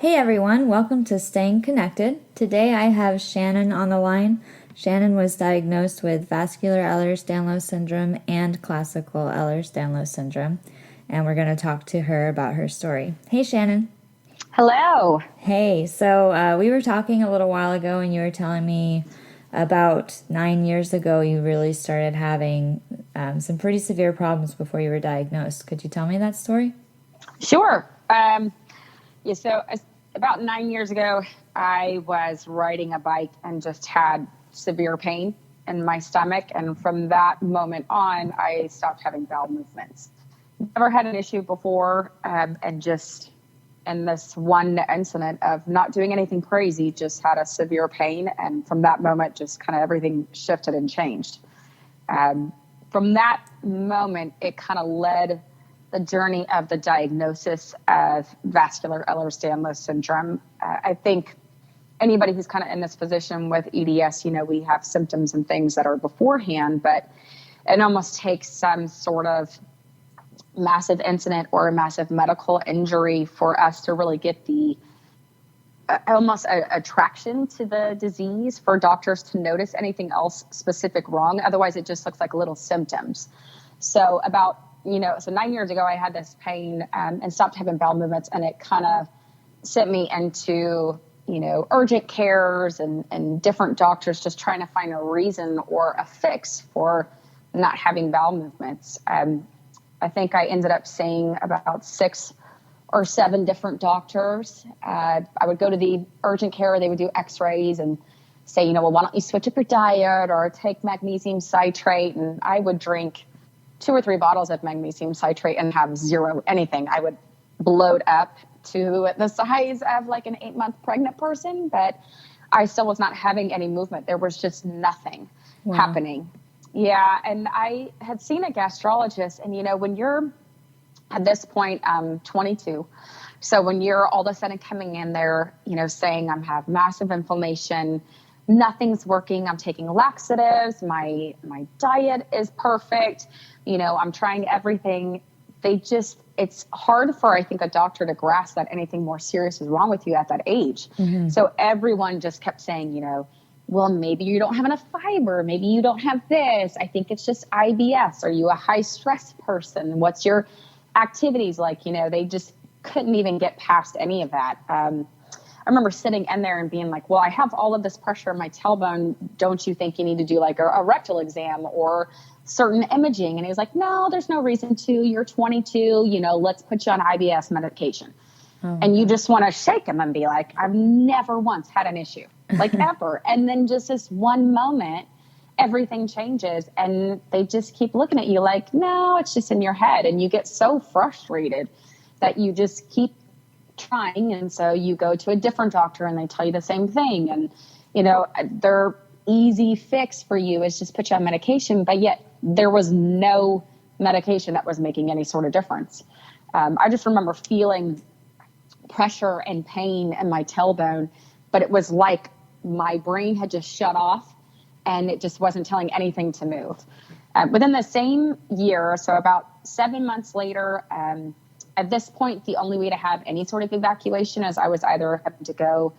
Hey everyone, welcome to Staying Connected. Today I have Shannon on the line. Shannon was diagnosed with vascular Ehlers Danlos Syndrome and classical Ehlers Danlos Syndrome, and we're going to talk to her about her story. Hey Shannon. Hello. Hey, so we were talking a little while ago and you were telling me about 9 years ago you really started having some pretty severe problems before you were diagnosed. Could you tell me that story? Sure. About 9 years ago, I was riding a bike and just had severe pain in my stomach. And from that moment on, I stopped having bowel movements. Never had an issue before. And just in this one incident of not doing anything crazy, just had a severe pain. And from that moment, just kind of everything shifted and changed. From that moment, it kind of led the journey of the diagnosis of vascular Ehlers Danlos Syndrome. I think anybody who's kind of in this position with EDS, we have symptoms and things that are beforehand, but it almost takes some sort of massive incident or a massive medical injury for us to really get the almost attraction to the disease for doctors to notice anything else specific wrong. Otherwise, it just looks like little symptoms. So 9 years ago, I had this pain and stopped having bowel movements, and it kind of sent me into, urgent cares and different doctors just trying to find a reason or a fix for not having bowel movements. I think I ended up seeing about 6 or 7 different doctors. I would go to the urgent care, they would do x-rays and say, well, why don't you switch up your diet or take magnesium citrate? And I would drink 2 or 3 bottles of magnesium citrate and have zero anything. I would bloat up to the size of like an 8-month pregnant person, but I still was not having any movement. There was just nothing happening. Yeah. And I had seen a gastrologist, and when you're at this point, 22. So when you're all of a sudden coming in there, saying I have massive inflammation, nothing's working. I'm taking laxatives. My diet is perfect. I'm trying everything. It's hard for, I think, a doctor to grasp that anything more serious is wrong with you at that age. Mm-hmm. So everyone just kept saying, well, maybe you don't have enough fiber. Maybe you don't have this. I think it's just IBS. Are you a high stress person? What's your activities like? They just couldn't even get past any of that. I remember sitting in there and being like, well, I have all of this pressure in my tailbone. Don't you think you need to do like a rectal exam or certain imaging? And he was like, no, there's no reason to. You're 22, let's put you on IBS medication. Oh, and you just want to shake him and be like, I've never once had an issue, like ever. And then just this one moment, everything changes and they just keep looking at you like, no, it's just in your head. And you get so frustrated that you just keep trying. And so you go to a different doctor and they tell you the same thing. And, their easy fix for you is just put you on medication, but yet there was no medication that was making any sort of difference. I just remember feeling pressure and pain in my tailbone, but it was like my brain had just shut off and it just wasn't telling anything to move. Within the same year, so about 7 months later, at this point, the only way to have any sort of evacuation is I was either having to go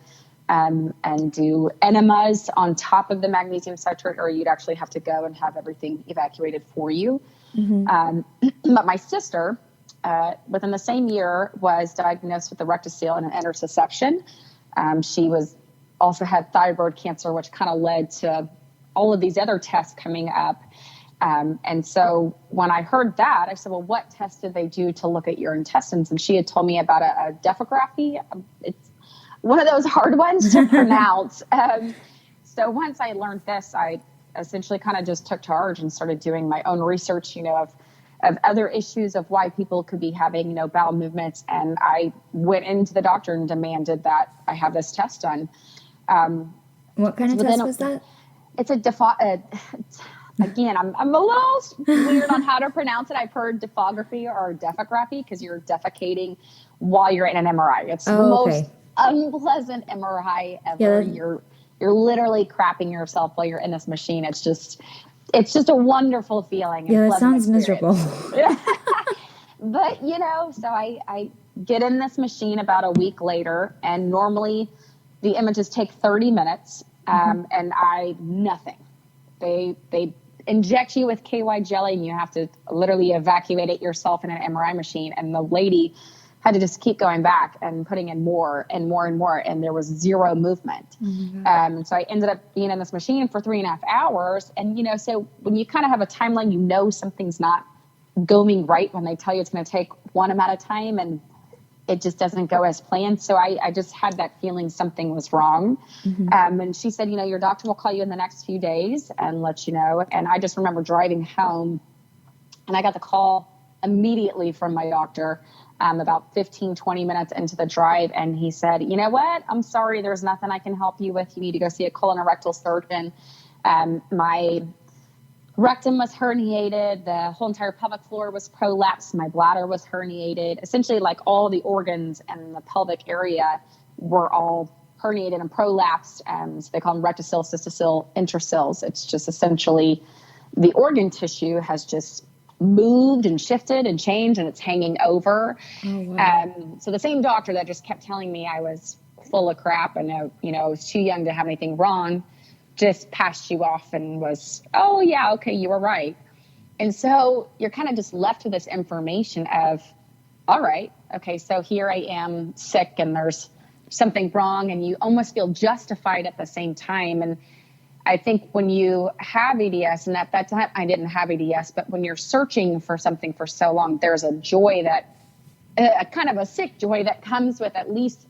and do enemas on top of the magnesium citrate, or you'd actually have to go and have everything evacuated for you. Mm-hmm. But my sister, within the same year, was diagnosed with a rectocele and an interception. She also had thyroid cancer, which kind of led to all of these other tests coming up. And so when I heard that, I said, well, what test did they do to look at your intestines? And she had told me about a defecography. It's one of those hard ones to pronounce. So once I learned this, I essentially kind of just took charge and started doing my own research, of other issues of why people could be having, bowel movements. And I went into the doctor and demanded that I have this test done. What kind of test was that? It's again, I'm a little weird on how to pronounce it. I've heard defography or defecography because you're defecating while you're in an MRI. It's the most unpleasant MRI ever. Yeah. You're literally crapping yourself while you're in this machine. It's just a wonderful feeling. Yeah, that sounds miserable. But, so I get in this machine about a week later, and normally the images take 30 minutes, and nothing. They inject you with KY jelly, and you have to literally evacuate it yourself in an MRI machine. And the lady had to just keep going back and putting in more and more and more, and there was zero movement. So I ended up being in this machine for 3.5 hours. And, so when you kind of have a timeline, something's not going right when they tell you it's going to take one amount of time, and it just doesn't go as planned. So I just had that feeling something was wrong. And she said, your doctor will call you in the next few days and let you know. And I just remember driving home, and I got the call immediately from my doctor about 15, 20 minutes into the drive. And he said, you know what? I'm sorry, there's nothing I can help you with. You need to go see a colorectal surgeon. My rectum was herniated. The whole entire pelvic floor was prolapsed. My bladder was herniated. Essentially, like all the organs and the pelvic area were all herniated and prolapsed. So they call them rectocele, cystocele, intercelles. It's just essentially the organ tissue has just moved and shifted and changed, and it's hanging over. Oh, wow. So the same doctor that just kept telling me I was full of crap and I was too young to have anything wrong, just passed you off and was, oh yeah, okay, you were right. And so you're kind of just left with this information of, all right, okay, so here I am sick and there's something wrong, and you almost feel justified at the same time. And I think when you have EDS, and at that time I didn't have EDS, but when you're searching for something for so long, there's a joy a kind of a sick joy that comes with at least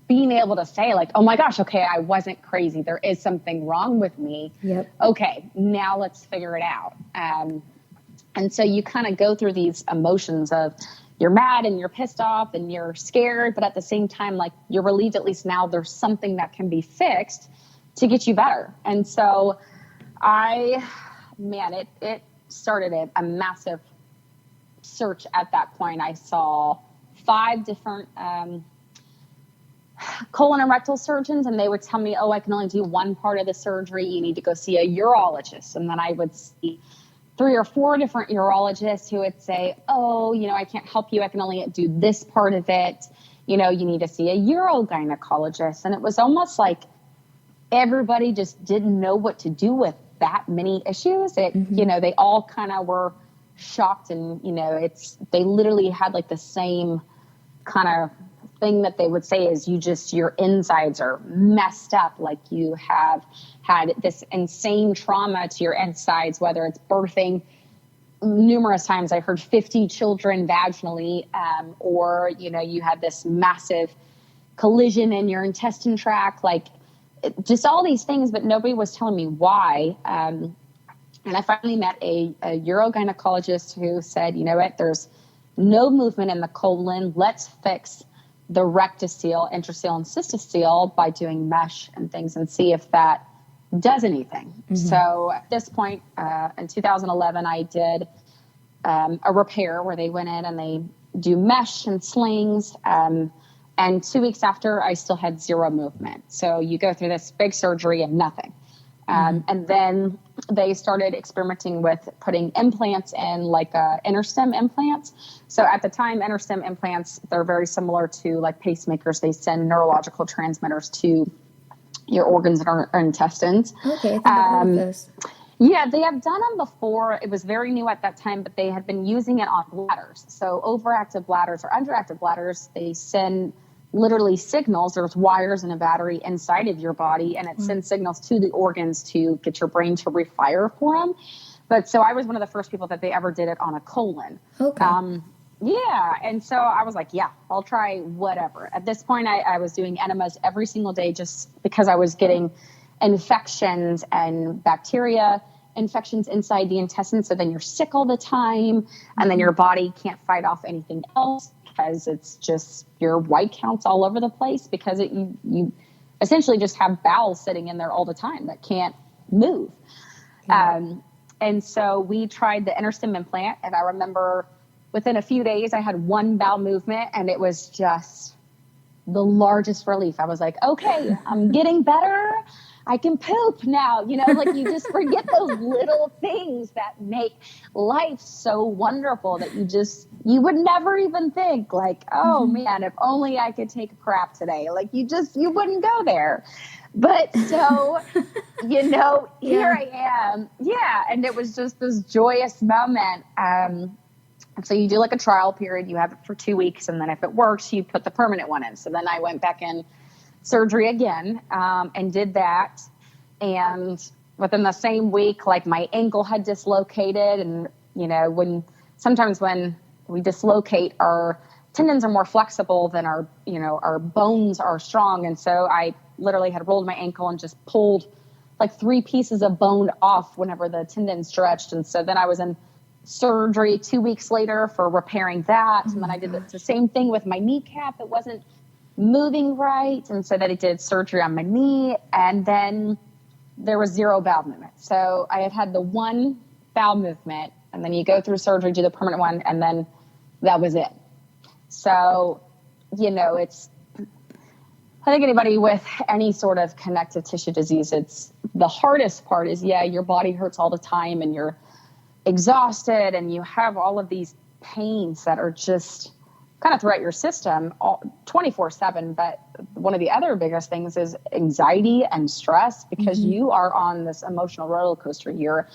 being able to say, like, oh my gosh, okay, I wasn't crazy. There is something wrong with me. Yep. Okay, now let's figure it out. And so you kind of go through these emotions of you're mad and you're pissed off and you're scared, but at the same time, like, you're relieved at least now there's something that can be fixed to get you better. And so it started a massive search at that point. I saw 5 different colon and rectal surgeons, and they would tell me, oh, I can only do one part of the surgery. You need to go see a urologist. And then I would see 3 or 4 different urologists who would say, oh, I can't help you. I can only do this part of it. You need to see a urogynecologist. And it was almost like everybody just didn't know what to do with that many issues. They all kind of were shocked, and, they literally had like the same kind of thing that they would say is your insides are messed up. Like you have had this insane trauma to your insides, whether it's birthing numerous times. I heard 50 children vaginally, or, you had this massive collision in your intestine tract, like just all these things, but nobody was telling me why. And I finally met a urogynecologist who said, you know what, there's no movement in the colon. Let's fix the rectocele, intercele, and cystocele by doing mesh and things and see if that does anything. So at this point, in 2011, I did a repair where they went in and they do mesh and slings. And 2 weeks after, I still had zero movement. So you go through this big surgery and nothing. And then they started experimenting with putting implants in, like InterStim implants. So at the time, InterStim implants, they're very similar to like pacemakers. They send neurological transmitters to your organs and our intestines. Okay, I think I've heard of those. Yeah, they have done them before. It was very new at that time, but they had been using it on bladders. So overactive bladders or underactive bladders, they send literally signals. There's wires and a battery inside of your body, and it sends signals to the organs to get your brain to refire for them. But so I was one of the first people that they ever did it on a colon. Okay. Yeah. And so I was like, yeah, I'll try whatever. At this point, I was doing enemas every single day just because I was getting infections and bacteria infections inside the intestine. So then you're sick all the time, and then your body can't fight off anything else because it's just your white counts all over the place because you essentially just have bowels sitting in there all the time that can't move. And so we tried the InterStim implant, and I remember within a few days I had 1 bowel movement, and it was just the largest relief. I was like, okay, I'm getting better. I can poop now, like you just forget those little things that make life so wonderful that you would never even think like, oh man, if only I could take a crap today. Like you wouldn't go there. But so, here I am. Yeah. And it was just this joyous moment. So you do like a trial period, you have it for 2 weeks. And then if it works, you put the permanent one in. So then I went back in surgery again, and did that. And within the same week, like my ankle had dislocated. And, sometimes when we dislocate, our tendons are more flexible than our bones are strong. And so I literally had rolled my ankle and just pulled like 3 pieces of bone off whenever the tendon stretched. And so then I was in surgery 2 weeks later for repairing that. And then I did the same thing with my kneecap. It wasn't moving right. And so then I did surgery on my knee, and then there was 0 bowel movement. So I had the 1 bowel movement, and then you go through surgery, do the permanent one, and then that was it. So, I think anybody with any sort of connective tissue disease, it's the hardest part is, your body hurts all the time and you're exhausted and you have all of these pains that are just kind of throughout your system 24/7. But one of the other biggest things is anxiety and stress, because you are on this emotional roller coaster. You're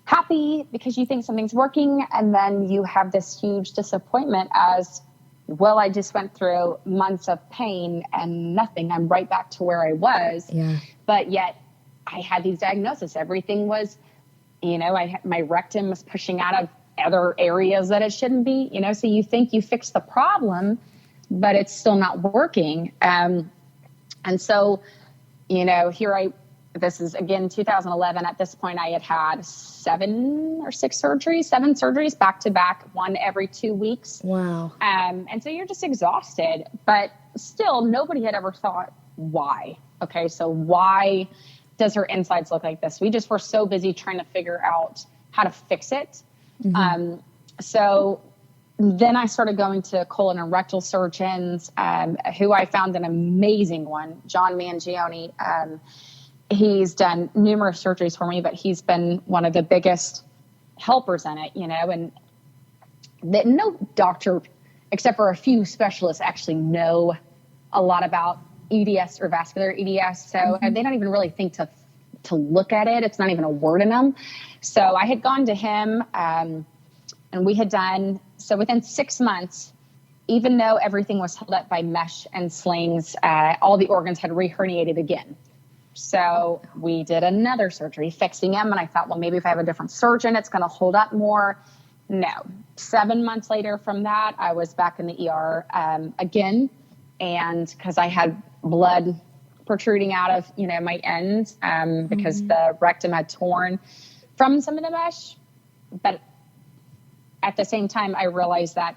happy because you think something's working, and then you have this huge disappointment as, well, I just went through months of pain and nothing. I'm right back to where I was. Yeah. But yet I had these diagnoses. Everything was, my rectum was pushing out of other areas that it shouldn't be, so you think you fixed the problem, but it's still not working. And so, this is again, 2011. At this point I had 7 surgeries back to back, 1 every 2 weeks. Wow. And so you're just exhausted, but still nobody had ever thought why. Okay. So why does her insides look like this? We just were so busy trying to figure out how to fix it. So then I started going to colon and rectal surgeons, who I found an amazing one, John Mangione. He's done numerous surgeries for me, but he's been one of the biggest helpers in it, and that no doctor, except for a few specialists, actually know a lot about EDS or vascular EDS. So they don't even really think to look at it. It's not even a word in them. So I had gone to him, and we had done, so within 6 months, even though everything was held up by mesh and slings, all the organs had re-herniated again. So we did another surgery fixing them. And I thought, well, maybe if I have a different surgeon, it's going to hold up more. No. 7 months later from that, I was back in the ER again. And because I had blood protruding out of, my ends, because the rectum had torn from some of the mesh. But at the same time, I realized that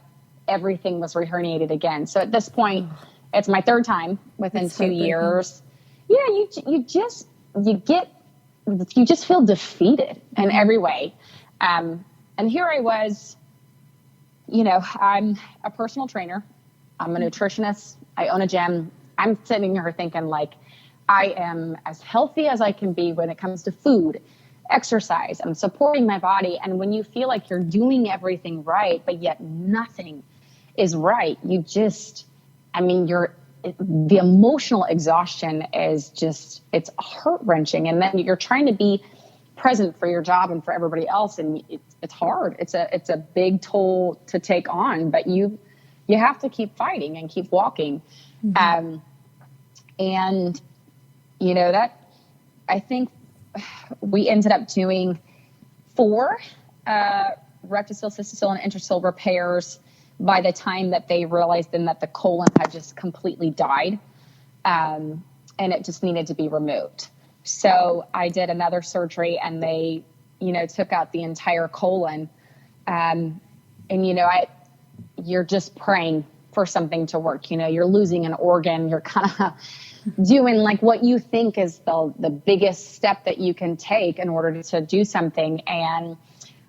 everything was reherniated again. So at this point, it's my 3rd time within 2 years. Yeah, you just feel defeated in every way. And here I was, I'm a personal trainer. I'm a nutritionist. I own a gym. I'm sitting here thinking like, I am as healthy as I can be when it comes to food, exercise. I'm supporting my body. And when you feel like you're doing everything right, but yet nothing is right, the emotional exhaustion is just, it's heart-wrenching. And then you're trying to be present for your job and for everybody else. And it's hard. It's a big toll to take on, but you have to keep fighting and keep walking. That I think we ended up doing 4 rectocele, cystocele, and interstitial repairs by the time that they realized then that the colon had just completely died, and it just needed to be removed. So I did another surgery, and they, took out the entire colon. You're just praying for something to work. You're losing an organ. You're kind of doing like what you think is the biggest step that you can take in order to do something. And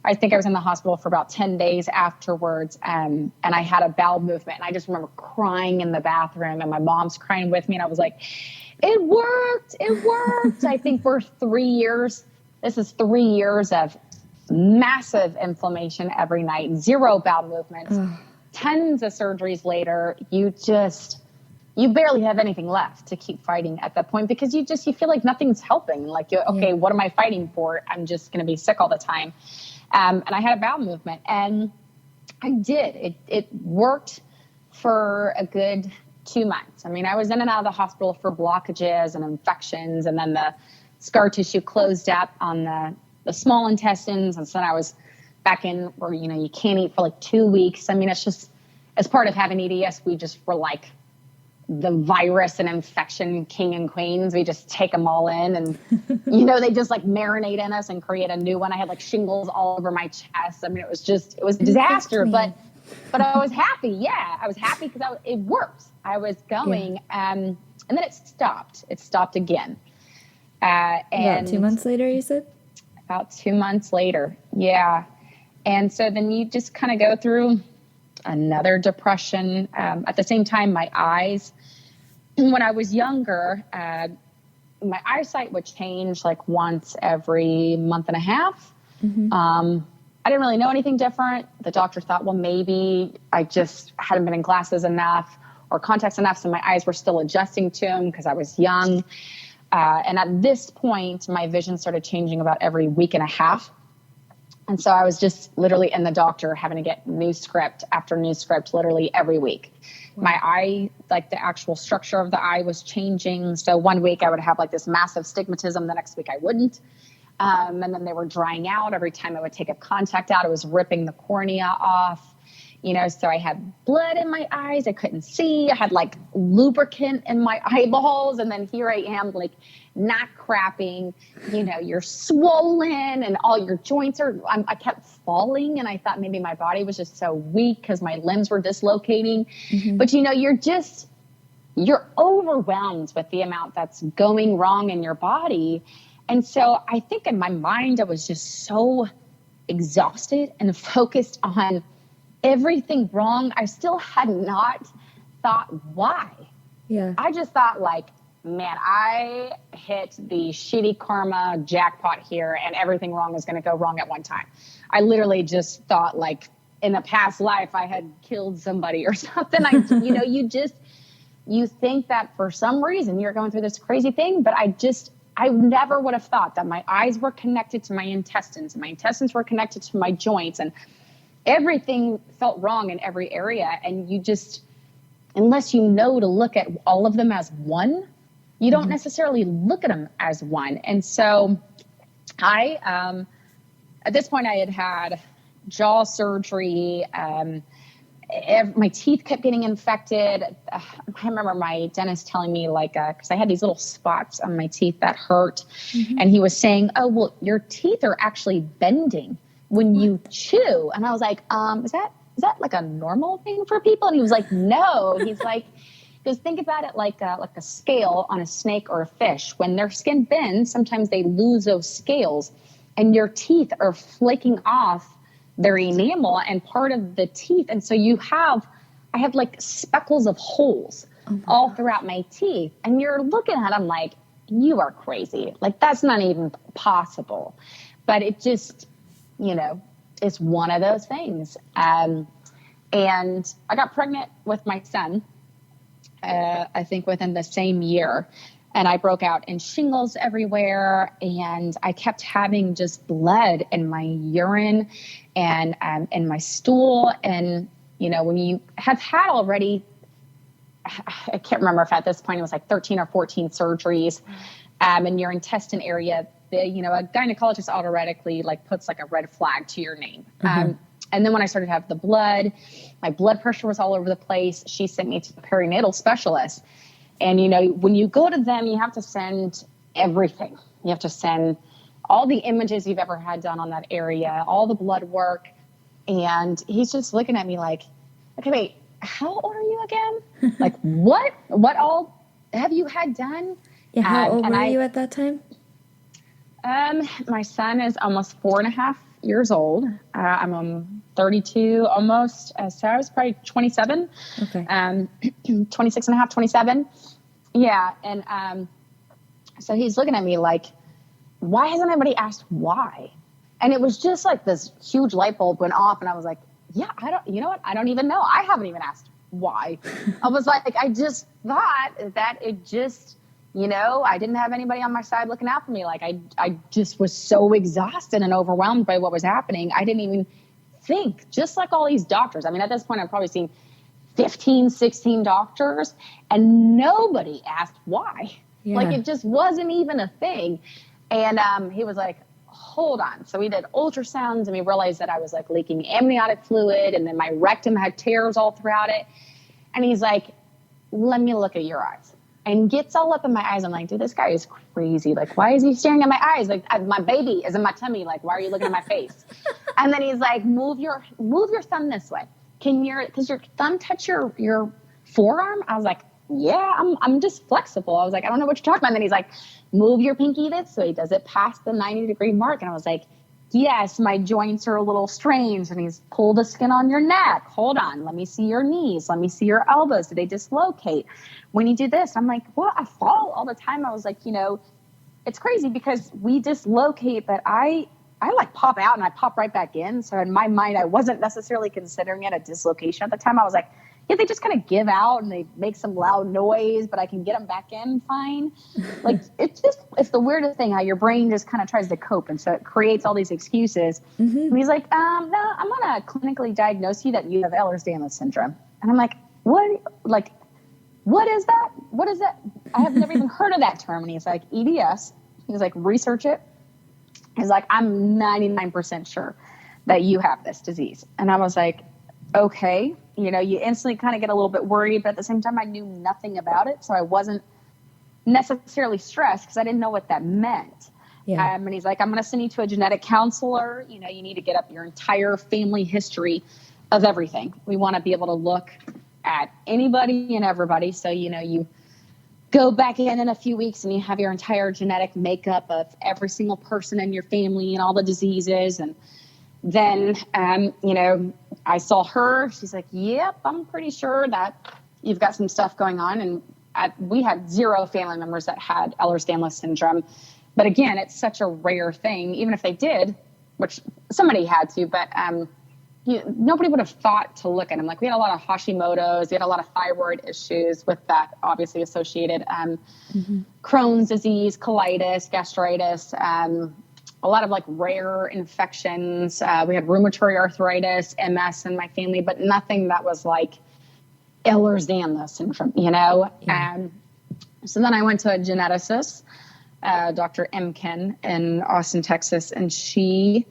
I think I was in the hospital for about 10 days afterwards. And I had a bowel movement, and I just remember crying in the bathroom, and my mom's crying with me. And I was like, it worked. It worked. I think for 3 years, this is 3 years of massive inflammation every night, zero bowel movements, tons of surgeries later. You barely have anything left to keep fighting at that point, because you feel like nothing's helping. Like, okay, what am I fighting for? I'm just going to be sick all the time. And I had a bowel movement, and I did. It worked for a good 2 months. I mean, I was in and out of the hospital for blockages and infections, and then the scar tissue closed up on the small intestines. And so then I was back in where, you can't eat for like 2 weeks. I mean, it's just, as part of having EDS, we just were like the virus and infection king and queens. We just take them all in, and, they just like marinate in us and create a new one. I had like shingles all over my chest. I mean, it was a disaster, but I was happy. Yeah, I was happy because it worked. I was going, and then it stopped. It stopped again. And about 2 months later, you said? About 2 months later. Yeah. And so then you just kind of go through another depression. At the same time, my eyes, when I was younger, my eyesight would change like once every month and a half. I didn't really know anything different. The doctor thought, well, maybe I just hadn't been in glasses enough or contacts enough, so my eyes were still adjusting to them because I was young. And at this point, my vision started changing about every week and a half. And so I was just literally in the doctor having to get new script after new script literally every week. My eye, like the actual structure of the eye was changing. So 1 week I would have like this massive stigmatism. The next week I wouldn't. And then they were drying out. Every time I would take a contact out, it was ripping the cornea off. So I had blood in my eyes. I couldn't see. I had like lubricant in my eyeballs. And then here I am, like not crapping, you're swollen and all your joints I kept falling. And I thought maybe my body was just so weak because my limbs were dislocating. But, you're overwhelmed with the amount that's going wrong in your body. And so I think in my mind, I was just so exhausted and focused on everything wrong. I still had not thought why. Yeah. I just thought like, man, I hit the shitty karma jackpot here, and everything wrong is going to go wrong at one time. I literally just thought like in a past life I had killed somebody or something. You think that for some reason you're going through this crazy thing, but I never would have thought that my eyes were connected to my intestines, and my intestines were connected to my joints, and everything felt wrong in every area. And unless you know to look at all of them as one, you don't necessarily look at them as one. And so at this point I had jaw surgery. My teeth kept getting infected. I remember my dentist telling me because I had these little spots on my teeth that hurt. And he was saying, oh, well, your teeth are actually bending when you chew. And I was like, is that like a normal thing for people? And he was like, no. He's like, because think about it like a scale on a snake or a fish. When their skin bends, sometimes they lose those scales, and your teeth are flaking off their enamel and part of the teeth. And so I have like speckles of holes all throughout my teeth. And you're looking at them like, you are crazy. Like, that's not even possible. But it just, it's one of those things. And I got pregnant with my son, I think within the same year. And I broke out in shingles everywhere. And I kept having just blood in my urine and in my stool. And, when you have had already, I can't remember if at this point it was like 13 or 14 surgeries in your intestine area, a gynecologist automatically puts a red flag to your name. And then when I started to have the blood, my blood pressure was all over the place. She sent me to the perinatal specialist. And, when you go to them, you have to send everything. You have to send all the images you've ever had done on that area, all the blood work. And he's just looking at me like, okay, wait, how old are you again? Like, what all have you had done? Yeah, how old were you at that time? My son is almost 4.5 years old. I'm 32 almost. So I was probably 27, Okay. 26 and a half, 27. Yeah. And so he's looking at me like, why hasn't anybody asked why? And it was just like this huge light bulb went off. And I was like, yeah, you know what? I don't even know. I haven't even asked why. I was like, I just thought that it just, I didn't have anybody on my side looking out for me. Like I just was so exhausted and overwhelmed by what was happening. I didn't even think, just like all these doctors. I mean, at this point, I've probably seen 15, 16 doctors and nobody asked why. Yeah. Like it just wasn't even a thing. And he was like, hold on. So we did ultrasounds and we realized that I was like leaking amniotic fluid and then my rectum had tears all throughout it. And he's like, let me look at your eyes. And gets all up in my eyes. I'm like, dude, this guy is crazy. Like, why is he staring at my eyes? Like, my baby is in my tummy. Like, why are you looking at my face? And then he's like, move your thumb this way. Does your thumb touch your forearm? I was like, yeah, I'm just flexible. I was like, I don't know what you're talking about. And then he's like, move your pinky this way. Does it pass the 90-degree mark? And I was like, yes, my joints are a little strange. And he's pulled the skin on your neck. Hold on. Let me see your knees. Let me see your elbows. Do they dislocate? When you do this, I'm like, well, I fall all the time. I was like, it's crazy because we dislocate, but I like pop out and I pop right back in. So in my mind, I wasn't necessarily considering it a dislocation at the time. I was like, yeah, they just kind of give out and they make some loud noise, but I can get them back in fine. Like it's the weirdest thing how your brain just kind of tries to cope. And so it creates all these excuses. Mm-hmm. And he's like, no, I'm going to clinically diagnose you that you have Ehlers Danlos Syndrome. And I'm like, what? Like, what is that? What is that? I have never even heard of that term. And he's like, EDS. He's like, research it. He's like, I'm 99% sure that you have this disease. And I was like, okay. You instantly kind of get a little bit worried, but at the same time, I knew nothing about it. So I wasn't necessarily stressed because I didn't know what that meant. Yeah. And he's like, I'm going to send you to a genetic counselor. You need to get up your entire family history of everything. We want to be able to look at anybody and everybody. So, you go back in a few weeks and you have your entire genetic makeup of every single person in your family and all the diseases. And then, I saw her. She's like, yep, I'm pretty sure that you've got some stuff going on. And we had 0 family members that had Ehlers Danlos Syndrome. But again, it's such a rare thing, even if they did, which somebody had to, but nobody would have thought to look at them. Like we had a lot of Hashimoto's, we had a lot of thyroid issues with that, obviously associated Crohn's disease, colitis, gastritis, a lot of like rare infections. We had rheumatoid arthritis, MS in my family, but nothing that was like Ehlers Danlos syndrome, Yeah. So then I went to a geneticist, Dr. Emkin in Austin, Texas, and she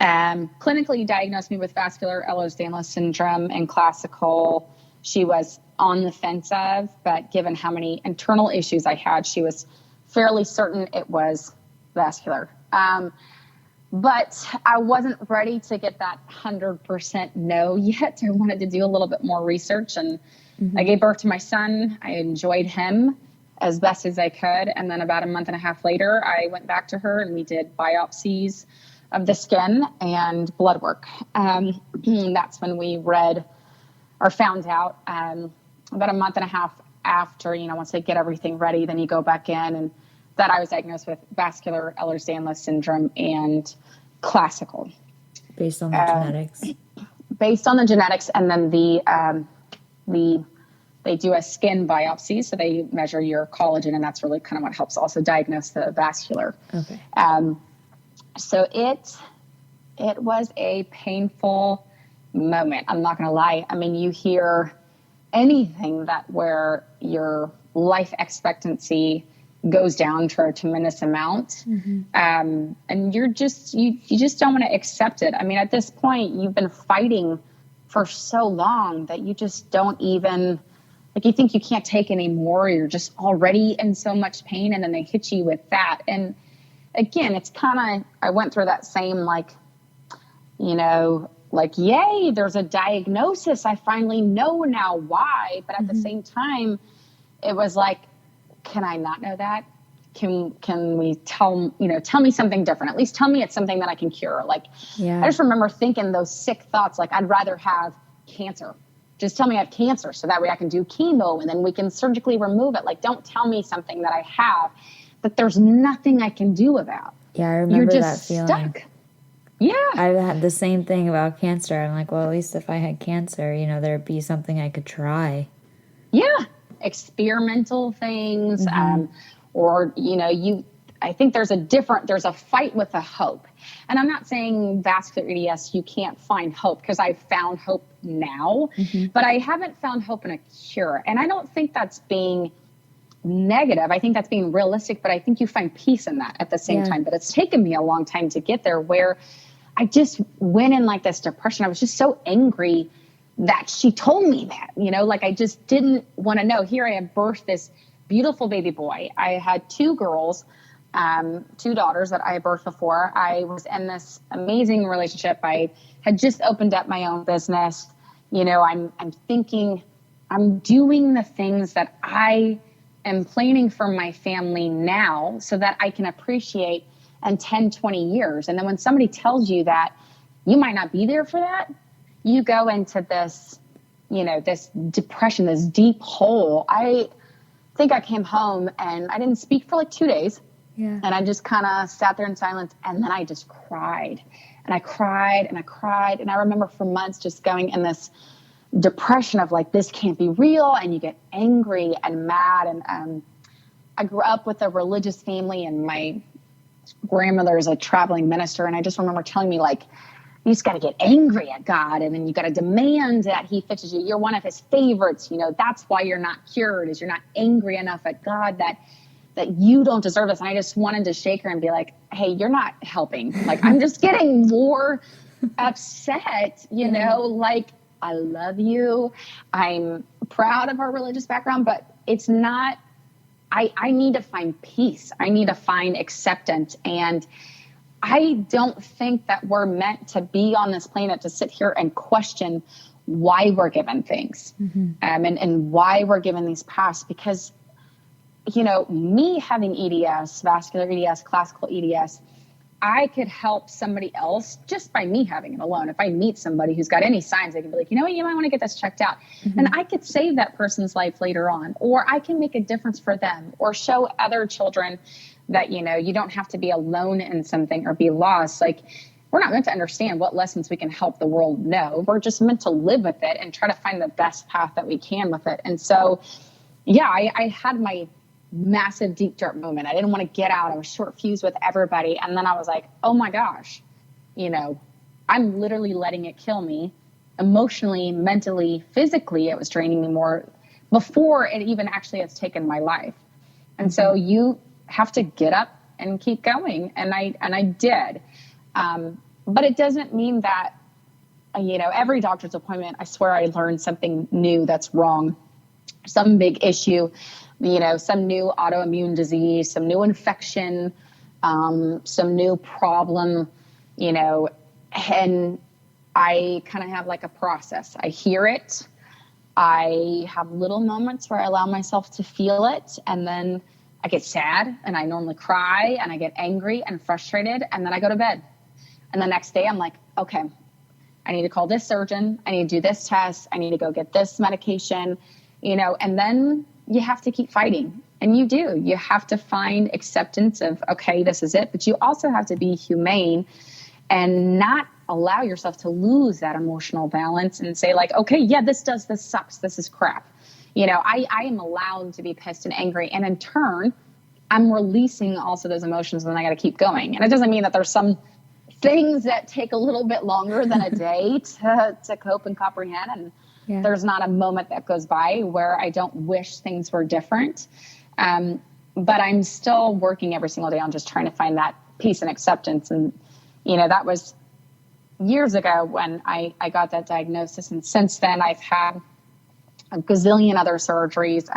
clinically diagnosed me with vascular Ehlers Danlos syndrome and classical. She was on the fence of, but given how many internal issues I had, she was fairly certain it was vascular. But I wasn't ready to get that 100% no yet. I wanted to do a little bit more research, and I gave birth to my son. I enjoyed him as best as I could. And then about a month and a half later, I went back to her and we did biopsies of the skin and blood work. That's when we read or found out about a month and a half after, once they get everything ready, then you go back in, and that I was diagnosed with vascular Ehlers Danlos syndrome and classical. Based on the genetics? Based on the genetics, and then they do a skin biopsy, so they measure your collagen, and that's really kind of what helps also diagnose the vascular. Okay. So it was a painful moment. I'm not going to lie. I mean, you hear anything that where your life expectancy goes down to a tremendous amount. And you just don't want to accept it. I mean, at this point, you've been fighting for so long that you just don't even, like, you think you can't take anymore. You're just already in so much pain, and then they hit you with that. And again, it's kind of, I went through that same, like, yay, there's a diagnosis. I finally know now why. But at the same time, it was like, can I not know that? can we tell me something different? At least tell me it's something that I can cure. Like, I just remember thinking those sick thoughts, like, I'd rather have cancer. Just tell me I have cancer so that way I can do chemo and then we can surgically remove it. Like, don't tell me something that I have that there's nothing I can do about. Yeah, I remember You're that just feeling. Stuck. Yeah. I had the same thing about cancer. I'm like, well, at least if I had cancer, there'd be something I could try. Yeah. Experimental things. Or, I think there's a fight with a hope. And I'm not saying vascular EDS, you can't find hope, because I've found hope now, but I haven't found hope in a cure. And I don't think that's being negative. I think that's being realistic, but I think you find peace in that at the same time. But it's taken me a long time to get there, where I just went in like this depression. I was just so angry that she told me that, like, I just didn't want to know. Here I had birthed this beautiful baby boy. I had two girls, two daughters that I had birthed before. I was in this amazing relationship. I had just opened up my own business. I'm thinking I'm doing the things that I am planning for my family now so that I can appreciate in 10, 20 years. And then when somebody tells you that you might not be there for that, you go into this, this depression, this deep hole. I think I came home and I didn't speak for like 2 days. Yeah. And I just kind of sat there in silence. And then I just cried and I cried and I cried. And I remember for months just going in this depression of like, this can't be real. And you get angry and mad. And I grew up with a religious family, and my grandmother is a traveling minister. And I just remember telling me, like, you just got to get angry at God, and then you got to demand that he fixes you. You're one of his favorites. That's why you're not cured, is you're not angry enough at God that you don't deserve this. And I just wanted to shake her and be like, hey, you're not helping. Like, I'm just getting more upset, like, I love you. I'm proud of our religious background, but it's not, I need to find peace. I need to find acceptance. And I don't think that we're meant to be on this planet to sit here and question why we're given things, and why we're given these paths. Because, me having EDS, vascular EDS, classical EDS, I could help somebody else just by me having it alone. If I meet somebody who's got any signs, they can be like, you know what, you might want to get this checked out. And I could save that person's life later on, or I can make a difference for them, or show other children that, you don't have to be alone in something or be lost. Like, we're not meant to understand what lessons we can help the world know. We're just meant to live with it and try to find the best path that we can with it. And so, yeah, I had my massive deep dark moment. I didn't want to get out. I was short fused with everybody. And then I was like, oh my gosh, I'm literally letting it kill me emotionally, mentally, physically. It was draining me more before it even actually has taken my life. And so you have to get up and keep going. And I did. But it doesn't mean that, every doctor's appointment, I swear I learned something new that's wrong, some big issue, some new autoimmune disease, some new infection, some new problem, and I kind of have like a process. I hear it. I have little moments where I allow myself to feel it, and then I get sad, and I normally cry, and I get angry and frustrated, and then I go to bed. And the next day I'm like, okay, I need to call this surgeon. I need to do this test. I need to go get this medication, and then you have to keep fighting. And you do. You have to find acceptance of, okay, this is it. But you also have to be humane and not allow yourself to lose that emotional balance and say, like, okay, yeah, this sucks. This is crap. I am allowed to be pissed and angry. And in turn, I'm releasing also those emotions, and then I got to keep going. And it doesn't mean that there's some things that take a little bit longer than a day to cope and comprehend. And there's not a moment that goes by where I don't wish things were different. But I'm still working every single day on just trying to find that peace and acceptance. And, that was years ago when I got that diagnosis. And since then I've had a gazillion other surgeries.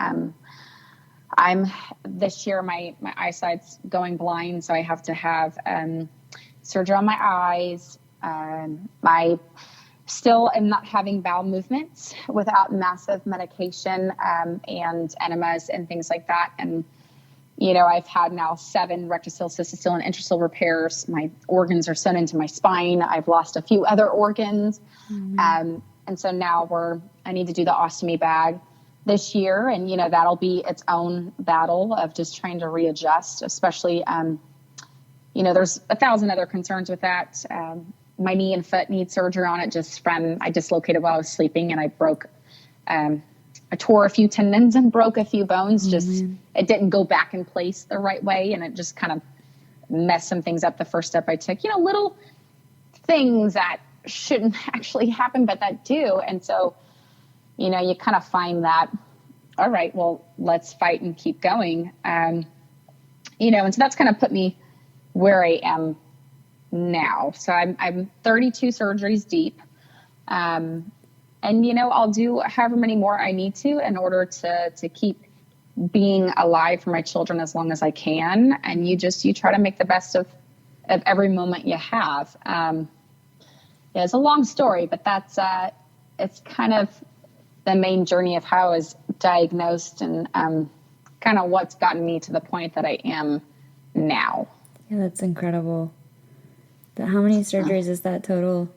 This year, my eyesight's going blind. So I have to have, surgery on my eyes. I still am not having bowel movements without massive medication, and enemas and things like that. And I've had now 7 rectocele, cystocele, and intercele repairs. My organs are sewn into my spine. I've lost a few other organs. And so now I need to do the ostomy bag this year. And, that'll be its own battle of just trying to readjust, especially, there's 1,000 other concerns with that. My knee and foot need surgery on it I dislocated while I was sleeping, and I tore a few tendons and broke a few bones. It didn't go back in place the right way. And it just kind of messed some things up the first step I took, little things that shouldn't actually happen, but that do. And so, you kind of find that, all right, well, let's fight and keep going. And so that's kind of put me where I am now. So I'm 32 surgeries deep. And, I'll do however many more I need to in order to keep being alive for my children as long as I can. And you try to make the best of every moment you have. It's a long story, but that's, it's kind of the main journey of how I was diagnosed and, kind of what's gotten me to the point that I am now. Yeah, that's incredible. How many surgeries is that total?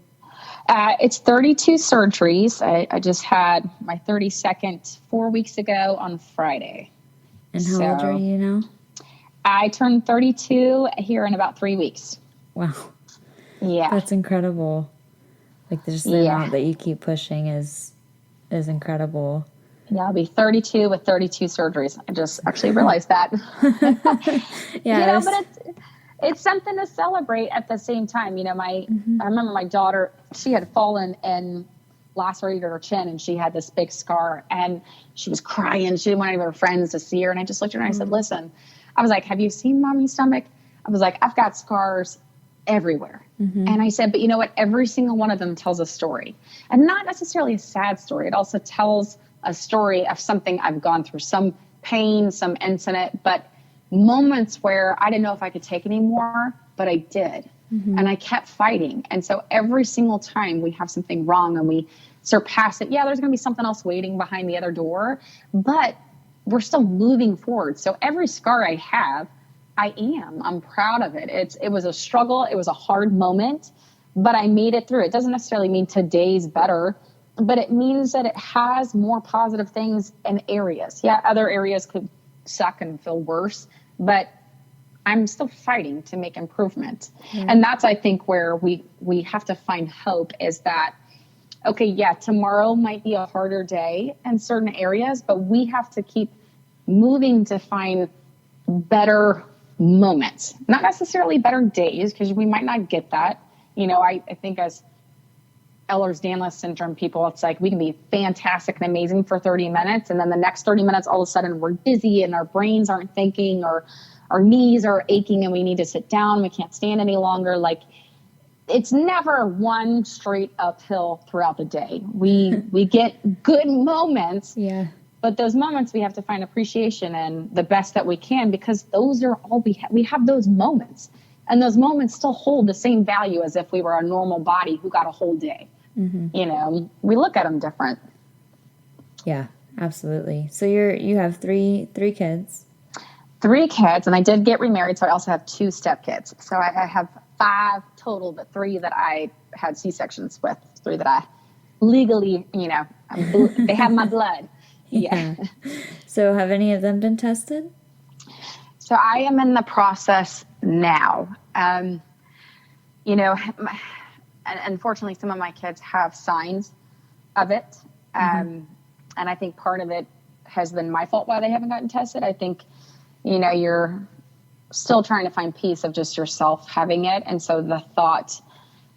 It's 32 surgeries. I just had my 32nd 4 weeks ago on Friday. And how old are you now? I turned 32 here in about 3 weeks. Wow. Yeah. That's incredible. Like, just the amount that you keep pushing is incredible. Yeah, I'll be 32 with 32 surgeries. I just actually realized that. Yeah. But it's something to celebrate at the same time. I remember my daughter, she had fallen and lacerated her chin, and she had this big scar, and she was crying. She didn't want any of her friends to see her. And I just looked at her and I said, listen, I was like, have you seen mommy's stomach? I was like, I've got scars everywhere. And I said, but you know what? Every single one of them tells a story, and not necessarily a sad story. It also tells a story of something I've gone through, some pain, some incident, but moments where I didn't know if I could take anymore, but I did. And I kept fighting. And so every single time we have something wrong and we surpass it, there's going to be something else waiting behind the other door, but we're still moving forward. So every scar I have, I'm proud of it. It was a struggle. It was a hard moment, but I made it through. It doesn't necessarily mean today's better, but it means that it has more positive things in areas. Yeah, other areas could suck and feel worse, but I'm still fighting to make improvement. And that's, I think, where we have to find hope, is that, okay, tomorrow might be a harder day in certain areas, but we have to keep moving to find better moments, not necessarily better days, because we might not get that. I think as Ehlers Danlos Syndrome people, it's like we can be fantastic and amazing for 30 minutes. And then the next 30 minutes, all of a sudden we're dizzy and our brains aren't thinking, or our knees are aching and we need to sit down. We can't stand any longer. Like, it's never one straight uphill throughout the day. We get good moments, but those moments we have to find appreciation in the best that we can, because those are all we have those moments, and those moments still hold the same value as if we were a normal body who got a whole day. We look at them different. Yeah, absolutely. So you have three kids. 3 kids, and I did get remarried, so I also have 2 stepkids. So I have 5 total, but 3 that I had C-sections with, 3 that I legally, they have my blood. Yeah. So have any of them been tested? So I am in the process now. Unfortunately, some of my kids have signs of it. And I think part of it has been my fault why they haven't gotten tested. I think, you're still trying to find peace of just yourself having it. And so the thought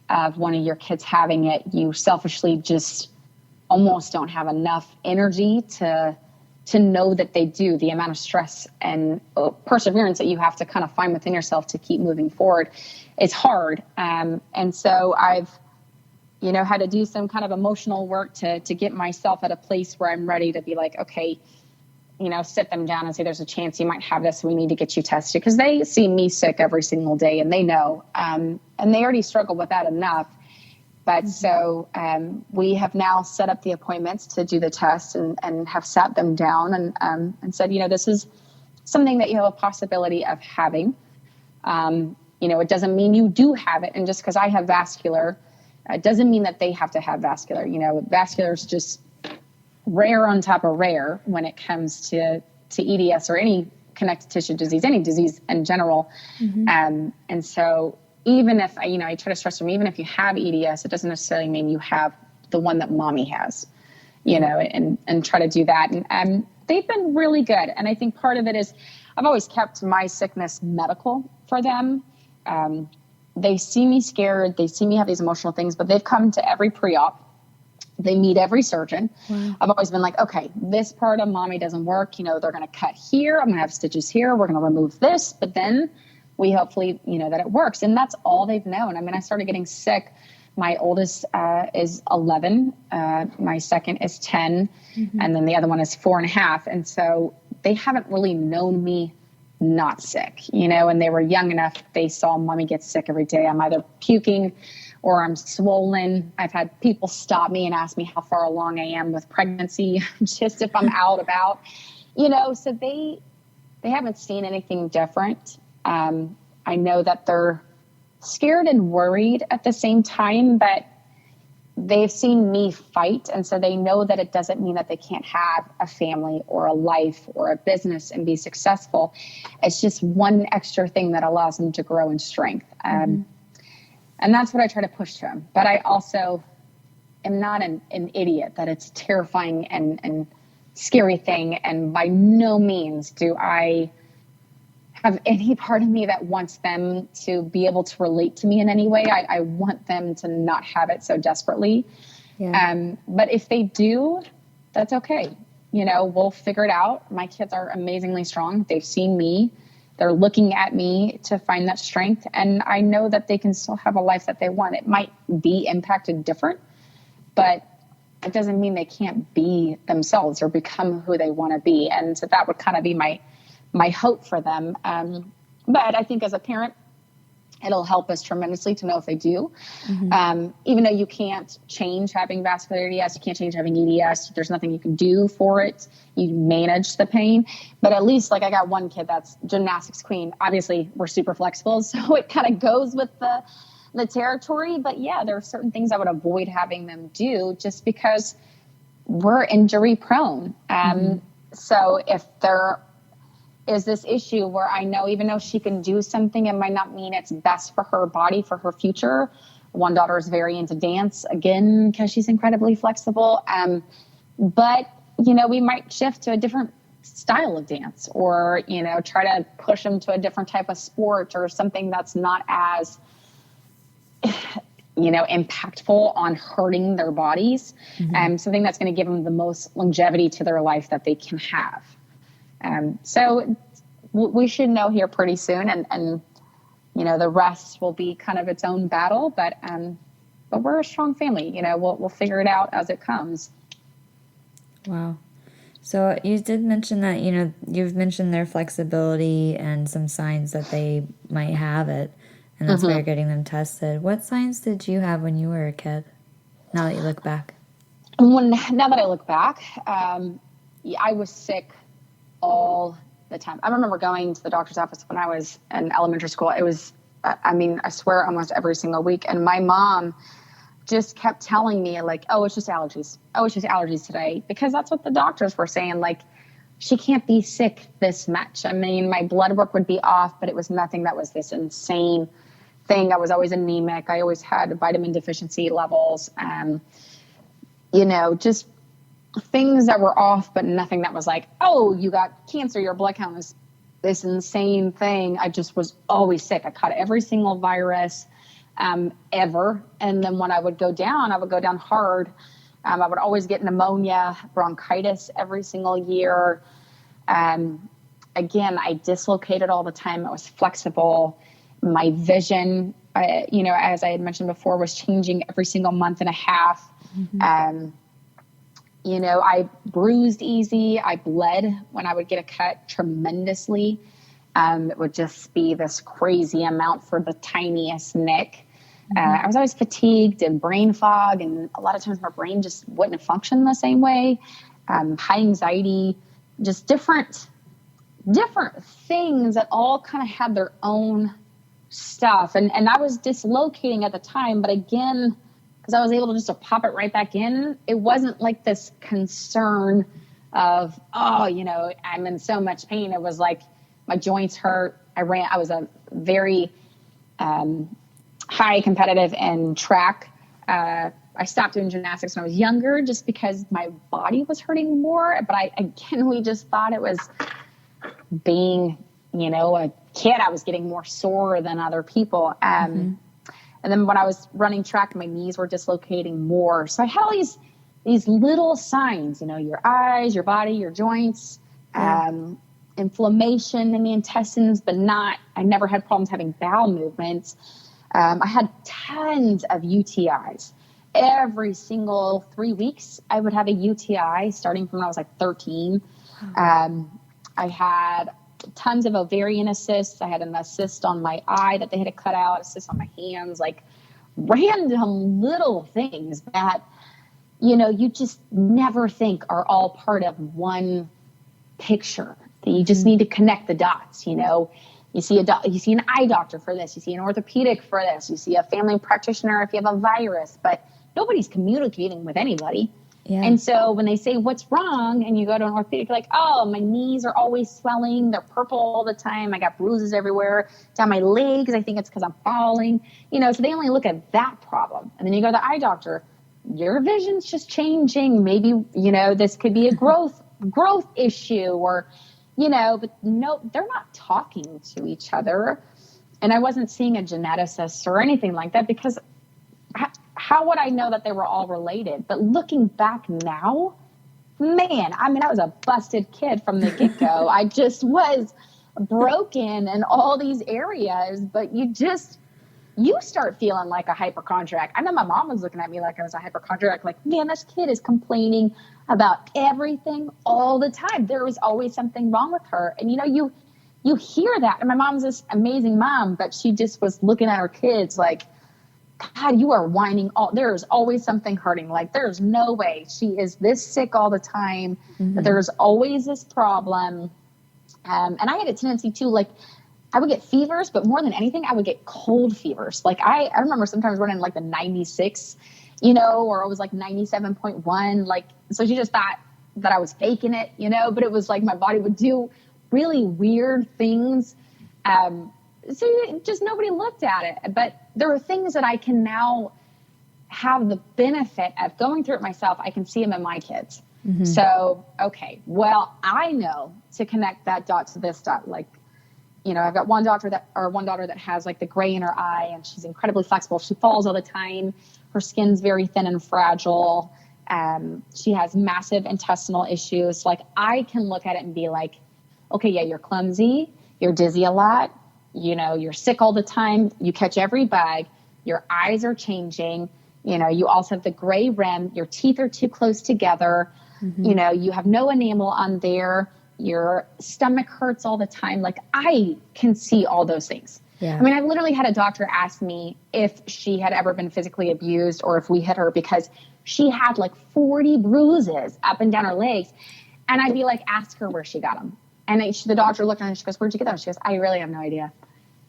of one of your kids having it, you selfishly just almost don't have enough energy to know that they do. The amount of stress and perseverance that you have to kind of find within yourself to keep moving forward, it's hard. And so I've, had to do some kind of emotional work to get myself at a place where I'm ready to be like, okay, sit them down and say, there's a chance you might have this. We need to get you tested, because they see me sick every single day and they know, and they already struggle with that enough. But so we have now set up the appointments to do the test, and have sat them down and said, this is something that you have a possibility of having. It doesn't mean you do have it. And just because I have vascular, it doesn't mean that they have to have vascular. Vascular is just rare on top of rare when it comes to EDS or any connective tissue disease, any disease in general. And so even if, I try to stress them, even if you have EDS, it doesn't necessarily mean you have the one that mommy has, and try to do that. And they've been really good. And I think part of it is I've always kept my sickness medical for them. They see me scared. They see me have these emotional things, but they've come to every pre-op. They meet every surgeon. Wow. I've always been like, okay, this part of mommy doesn't work. They're going to cut here. I'm going to have stitches here. We're going to remove this, but then we hopefully, that it works. And that's all they've known. I started getting sick. My oldest is 11. My second is 10. And then the other one is 4.5. And so they haven't really known me not sick, and they were young enough. They saw mommy get sick every day. I'm either puking or I'm swollen. I've had people stop me and ask me how far along I am with pregnancy, just if I'm out about, so they haven't seen anything different. I know that they're scared and worried at the same time, but they've seen me fight. And so they know that it doesn't mean that they can't have a family or a life or a business and be successful. It's just one extra thing that allows them to grow in strength. And that's what I try to push to them. But I also am not an idiot that it's a terrifying and scary thing. And by no means do I have any part of me that wants them to be able to relate to me in any way. I want them to not have it so desperately. Yeah. But if they do, that's okay. We'll figure it out. My kids are amazingly strong. They've seen me. They're looking at me to find that strength. And I know that they can still have a life that they want. It might be impacted different, but it doesn't mean they can't be themselves or become who they want to be. And so that would kind of be my hope for them. But I think as a parent, it'll help us tremendously to know if they do. Even though you can't change having vascular EDS, you can't change having EDS. There's nothing you can do for it. You manage the pain. But at least, I got one kid that's gymnastics queen. Obviously, we're super flexible, so it kind of goes with the territory. But yeah, there are certain things I would avoid having them do just because we're injury prone. So if there is this issue where I know even though she can do something, it might not mean it's best for her body, for her future. One daughter is very into dance, again, because she's incredibly flexible. But, we might shift to a different style of dance or, try to push them to a different type of sport or something that's not as, impactful on hurting their bodies. Something that's going to give them the most longevity to their life that they can have. So we should know here pretty soon and the rest will be kind of its own battle, but we're a strong family, we'll figure it out as it comes. Wow. So you did mention that, you've mentioned their flexibility and some signs that they might have it, and that's why you're getting them tested. What signs did you have when you were a kid, now that you look back? Now that I look back, I was sick all the time. I remember going to the doctor's office when I was in elementary school. It was, I swear almost every single week. And my mom just kept telling me oh, it's just allergies. Oh, it's just allergies today. Because that's what the doctors were saying. She can't be sick this much. My blood work would be off, but it was nothing that was this insane thing. I was always anemic. I always had vitamin deficiency levels. Just things that were off, but nothing that was oh, you got cancer, your blood count is this insane thing. I just was always sick. I caught every single virus ever. And then when I would go down hard. I would always get pneumonia, bronchitis every single year. Again, I dislocated all the time. I was flexible. My vision, as I had mentioned before, was changing every single month and a half. I bruised easy. I bled when I would get a cut tremendously. It would just be this crazy amount for the tiniest nick. I was always fatigued and brain fog, and a lot of times my brain just wouldn't function the same way. High anxiety, just different different things that all kind of had their own stuff. And I was dislocating at the time, but again, because I was able to just to pop it right back in, it wasn't like this concern of, oh, you know, I'm in so much pain. It was like my joints hurt. I was a very high competitive in track. I stopped doing gymnastics when I was younger just because my body was hurting more. But we just thought it was being, you know, a kid. I was getting more sore than other people. And then when I was running track, my knees were dislocating more. So I had all these little signs, you know, your eyes, your body, your joints, inflammation in the intestines, but I never had problems having bowel movements. I had tons of UTIs. Every single 3 weeks, I would have a UTI starting from when I was like 13. I had tons of ovarian cysts. I had an cyst on my eye that they had to cut out, a cyst on my hands, like random little things that, you know, you just never think are all part of one picture. That you just need to connect the dots, you know. You see an eye doctor for this. You see an orthopedic for this. You see a family practitioner if you have a virus, but nobody's communicating with anybody. Yeah. And so when they say, what's wrong? And you go to an orthopedic, like, oh, my knees are always swelling. They're purple all the time. I got bruises everywhere down my legs. I think it's because I'm falling, you know, so they only look at that problem. And then you go to the eye doctor, your vision's just changing. Maybe, you know, this could be a growth issue or, you know, but no, they're not talking to each other. And I wasn't seeing a geneticist or anything like that because how would I know that they were all related? But looking back now, man, I mean, I was a busted kid from the get-go. I just was broken in all these areas, but you start feeling like a hypochondriac. I know my mom was looking at me like I was a hypochondriac, like, man, this kid is complaining about everything all the time. There was always something wrong with her. And, you know, you hear that. And my mom's this amazing mom, but she just was looking at her kids like, God, you are whining. There's always something hurting. Like, there's no way she is this sick all the time. That there's always this problem. And I had a tendency to, like, I would get fevers, but more than anything, I would get cold fevers. Like, I remember sometimes running like the 96, you know, or it was like 97.1. Like, so she just thought that I was faking it, you know, but it was like my body would do really weird things. So just nobody looked at it. But there are things that I can now have the benefit of going through it myself. I can see them in my kids. So, okay, well, I know to connect that dot to this dot. Like, you know, I've got one daughter that has like the gray in her eye, and she's incredibly flexible. She falls all the time. Her skin's very thin and fragile. She has massive intestinal issues. Like, I can look at it and be like, okay, yeah, you're clumsy. You're dizzy a lot. You know, you're sick all the time. You catch every bug. Your eyes are changing. You know, you also have the gray rim. Your teeth are too close together. You know, you have no enamel on there. Your stomach hurts all the time. Like, I can see all those things. Yeah. I mean, I literally had a doctor ask me if she had ever been physically abused or if we hit her because she had like 40 bruises up and down her legs. And I'd be like, ask her where she got them. And the doctor looked at her and she goes, where'd you get them? She goes, I really have no idea.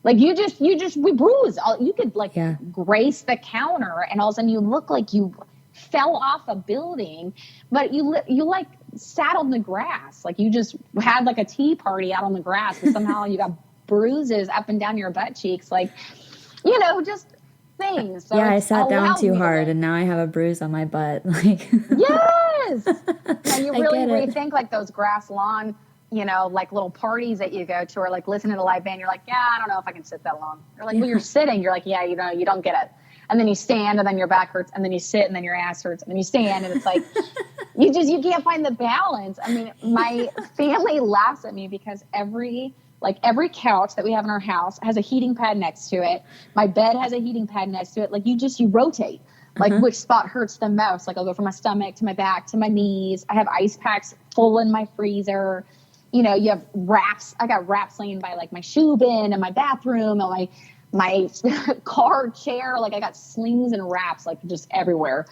Like, we bruise. You could like grace the counter and all of a sudden you look like you fell off a building, but you like sat on the grass. Like, you just had like a tea party out on the grass and somehow you got bruises up and down your butt cheeks. Like, you know, just things. So I sat down too hard and now I have a bruise on my butt. Like, yes. And you really rethink like those grass lawn, you know, like little parties that you go to or like listen to the live band. You're like, yeah, I don't know if I can sit that long. They're like, well, you're sitting. You're like, yeah, you know, you don't get it. And then you stand and then your back hurts and then you sit and then your ass hurts and then you stand and it's like, you can't find the balance. I mean, my family laughs at me because every couch that we have in our house has a heating pad next to it. My bed has a heating pad next to it. Like, you rotate, like which spot hurts the most. Like, I'll go from my stomach to my back to my knees. I have ice packs full in my freezer. You know, you have wraps. I got wraps laying by like my shoe bin and my bathroom and my car chair. Like, I got slings and wraps like just everywhere.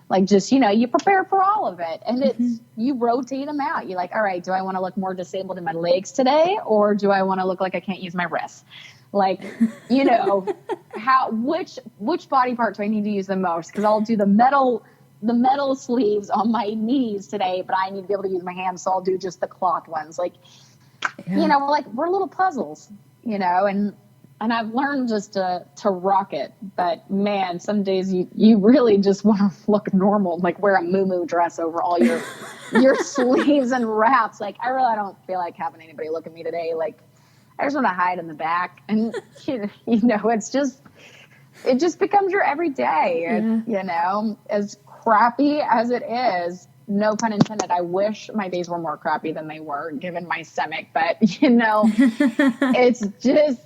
Like, just, you prepare for all of it. And it's, you rotate them out. You're like, all right, do I want to look more disabled in my legs today? Or do I want to look like I can't use my wrists? Like, which body part do I need to use the most? Because I'll do the metal sleeves on my knees today, but I need to be able to use my hands. So I'll do just the cloth ones. Like, we're little puzzles, and I've learned just to rock it. But man, some days you really just want to look normal, like wear a muumuu dress over all your sleeves and wraps. Like, I really don't feel like having anybody look at me today. Like, I just want to hide in the back, and it just becomes your everyday. As crappy as it is, no pun intended. I wish my days were more crappy than they were, given my stomach. But it's just.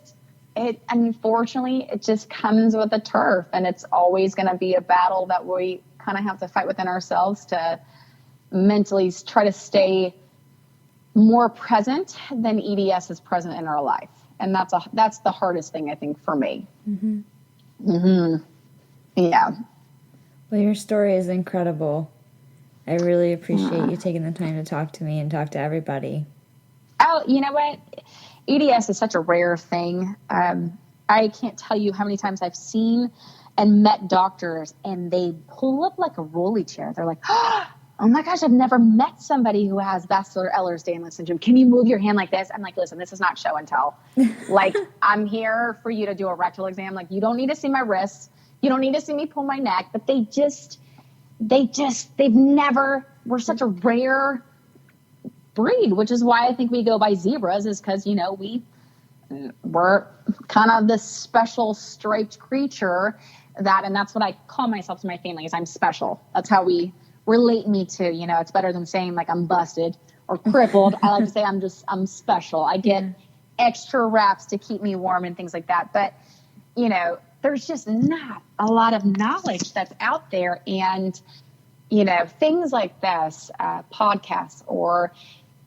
Unfortunately, it just comes with the turf, and it's always going to be a battle that we kind of have to fight within ourselves to mentally try to stay more present than EDS is present in our life. And that's the hardest thing, I think, for me. Mm-hmm. Mm-hmm. Yeah. Well, your story is incredible. I really appreciate you taking the time to talk to me and talk to everybody. Oh, you know what? EDS is such a rare thing. I can't tell you how many times I've seen and met doctors, and they pull up like a rolly chair. They're like, oh my gosh, I've never met somebody who has vascular Ehlers Danlos Syndrome. Can you move your hand like this? I'm like, listen, this is not show and tell. Like, I'm here for you to do a rectal exam. Like, you don't need to see my wrists. You don't need to see me pull my neck. But we're such a rare breed, which is why I think we go by zebras, is because, we're kind of this special striped creature and that's what I call myself to my family, is I'm special. That's how we relate me to, it's better than saying like I'm busted or crippled. I like to say I'm special. I get extra wraps to keep me warm and things like that. But, there's just not a lot of knowledge that's out there. And, things like this, podcasts, or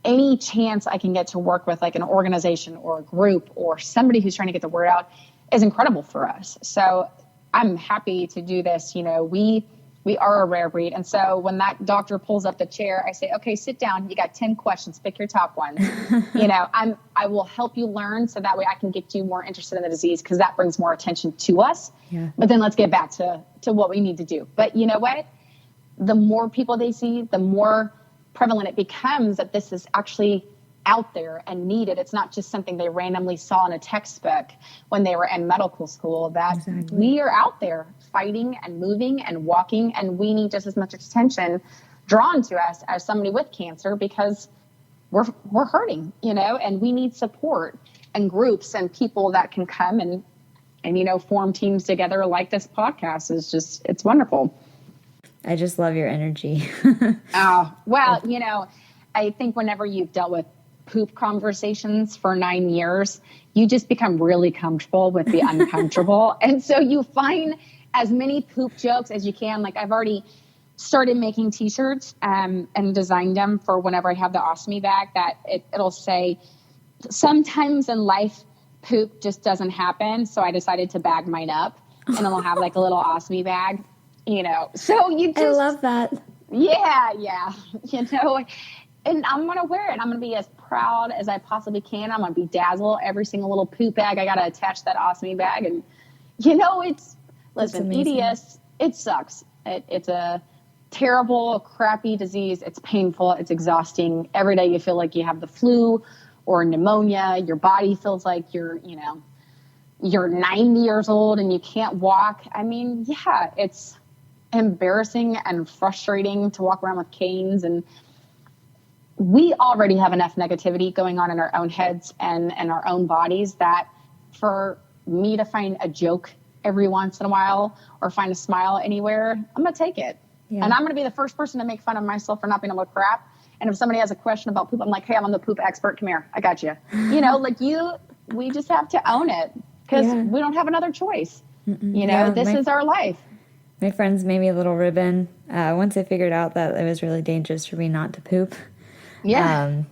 any chance I can get to work with like an organization or a group or somebody who's trying to get the word out is incredible for us. So I'm happy to do this. We are a rare breed. And so when that doctor pulls up the chair, I say, okay, sit down. You got 10 questions. Pick your top ones. I will help you learn, so that way I can get you more interested in the disease, because that brings more attention to us. Yeah. But then let's get back to what we need to do. But you know what? The more people they see, the more prevalent it becomes that this is actually out there and needed. It's not just something they randomly saw in a textbook when they were in medical school, that we are out there fighting and moving and walking, and we need just as much attention drawn to us as somebody with cancer, because we're hurting, and we need support and groups and people that can come and form teams together like this podcast. It's wonderful. I just love your energy. Oh, well, I think whenever you've dealt with poop conversations for 9 years, you just become really comfortable with the uncomfortable. And so you find as many poop jokes as you can. Like, I've already started making t-shirts and designed them for whenever I have the ostomy bag, that it'll say, sometimes in life, poop just doesn't happen. So I decided to bag mine up, and it'll have like a little ostomy bag. So I love that. Yeah. And I'm going to wear it. I'm going to be as proud as I possibly can. I'm going to bedazzle every single little poop bag. I got to attach that ostomy bag. And, listen, EDS, it sucks. It's a terrible, crappy disease. It's painful. It's exhausting. Every day you feel like you have the flu or pneumonia. Your body feels like you're 90 years old and you can't walk. I mean, yeah, it's embarrassing and frustrating to walk around with canes, and we already have enough negativity going on in our own heads and our own bodies, that for me to find a joke every once in a while or find a smile anywhere, I'm going to take it. Yeah. And I'm going to be the first person to make fun of myself for not being able to crap. And if somebody has a question about poop, I'm like, hey, I'm the poop expert. Come here. I got you. We just have to own it, because we don't have another choice. This is our life. My friends made me a little ribbon once I figured out that it was really dangerous for me not to poop. Yeah.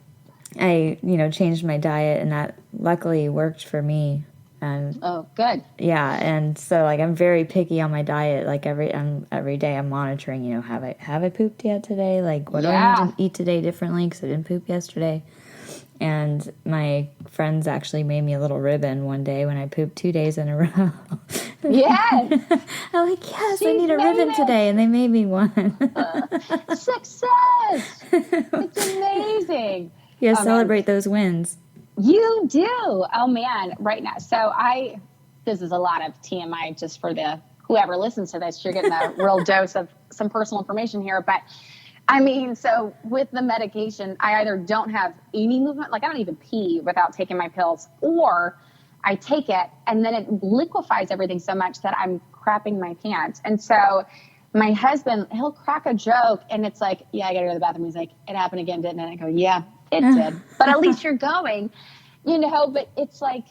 I changed my diet, and that luckily worked for me. And Oh, good. yeah, and so like I'm very picky on my diet. Like every day I'm monitoring. Have I pooped yet today? Like what do I need to eat today differently because I didn't poop yesterday? And my friends actually made me a little ribbon one day when I pooped 2 days in a row. Yes. I'm like, yes, I She's need a ribbon today, and they made me one. Success! It's amazing. Yeah, Oh, man. celebrate those wins. You do. Oh, man. Right now. So this is a lot of TMI just for whoever listens to this. You're getting a real dose of some personal information here. But I mean, so with the medication, I either don't have any movement, like I don't even pee without taking my pills, or I take it and then it liquefies everything so much that I'm crapping my pants. And so my husband, he'll crack a joke and it's like, yeah, I gotta go to the bathroom. He's like, it happened again, didn't it? And I go, yeah, it did. But at least you're going, but it's like,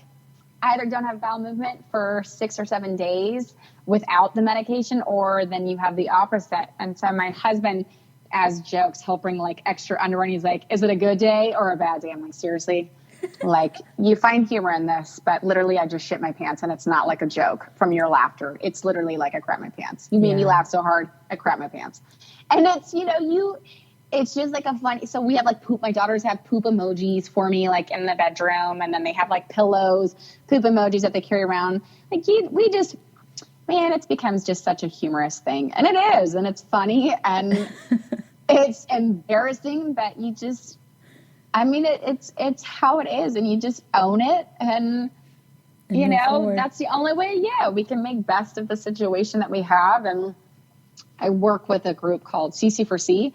I either don't have bowel movement for 6 or 7 days without the medication, or then you have the opposite. And so my husband, as jokes, he'll bring like extra underwear and he's like, is it a good day or a bad day? I'm like, seriously? Like, you find humor in this, but literally I just shit my pants, and it's not like a joke from your laughter. It's literally like I crap my pants. You made me laugh so hard, I crap my pants. And it's, it's just like a funny, so we have like poop, my daughters have poop emojis for me, like in the bedroom, and then they have like pillows, poop emojis that they carry around. Like it becomes just such a humorous thing. And it is, and it's funny, and it's embarrassing, but it's how it is, and you just own it, and that's the only way, we can make best of the situation that we have. And I work with a group called CC4C.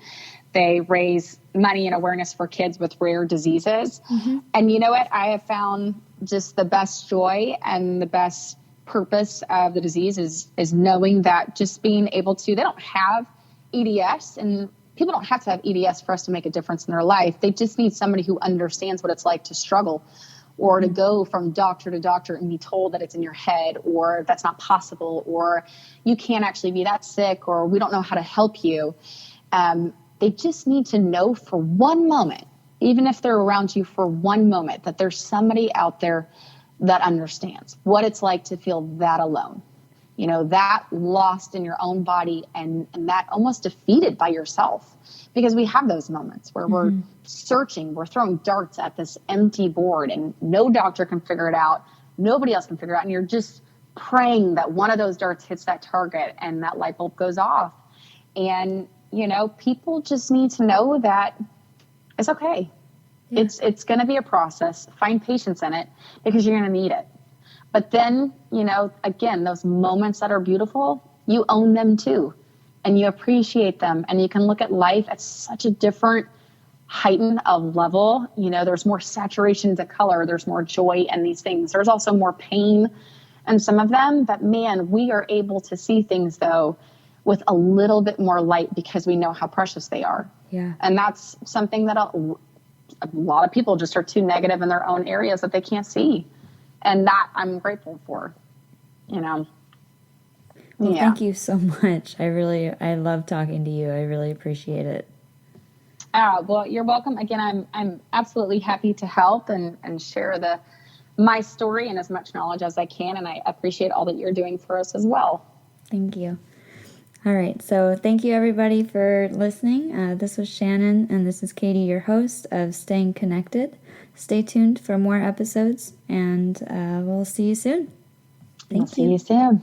They raise money and awareness for kids with rare diseases. Mm-hmm. And you know what? I have found just the best joy and the best purpose of the disease is knowing that just being able to, they don't have EDS, and people don't have to have EDS for us to make a difference in their life. They just need somebody who understands what it's like to struggle, or to go from doctor to doctor and be told that it's in your head, or that's not possible, or you can't actually be that sick, or we don't know how to help you. They just need to know for one moment, even if they're around you for one moment, that there's somebody out there that understands what it's like to feel that alone, that lost in your own body, and that almost defeated by yourself. Because we have those moments where we're searching, we're throwing darts at this empty board, and no doctor can figure it out. Nobody else can figure it out. And you're just praying that one of those darts hits that target and that light bulb goes off. And, people just need to know that it's okay. Yeah. It's going to be a process. Find patience in it, because you're going to need it. But then, again, those moments that are beautiful, you own them too, and you appreciate them, and you can look at life at such a different heighten of level. There's more saturation to color. There's more joy in these things. There's also more pain in some of them, but man, we are able to see things though with a little bit more light, because we know how precious they are. Yeah. And that's something that a lot of people just are too negative in their own areas that they can't see. And that I'm grateful for, Well, thank you so much. I love talking to you. I really appreciate it. Well, you're welcome. Again, I'm absolutely happy to help and share my story and as much knowledge as I can. And I appreciate all that you're doing for us as well. Thank you. All right. So thank you, everybody, for listening. This was Shannon, and this is Katie, your host of Staying Connected. Stay tuned for more episodes, and we'll see you soon. Thank you. See you soon.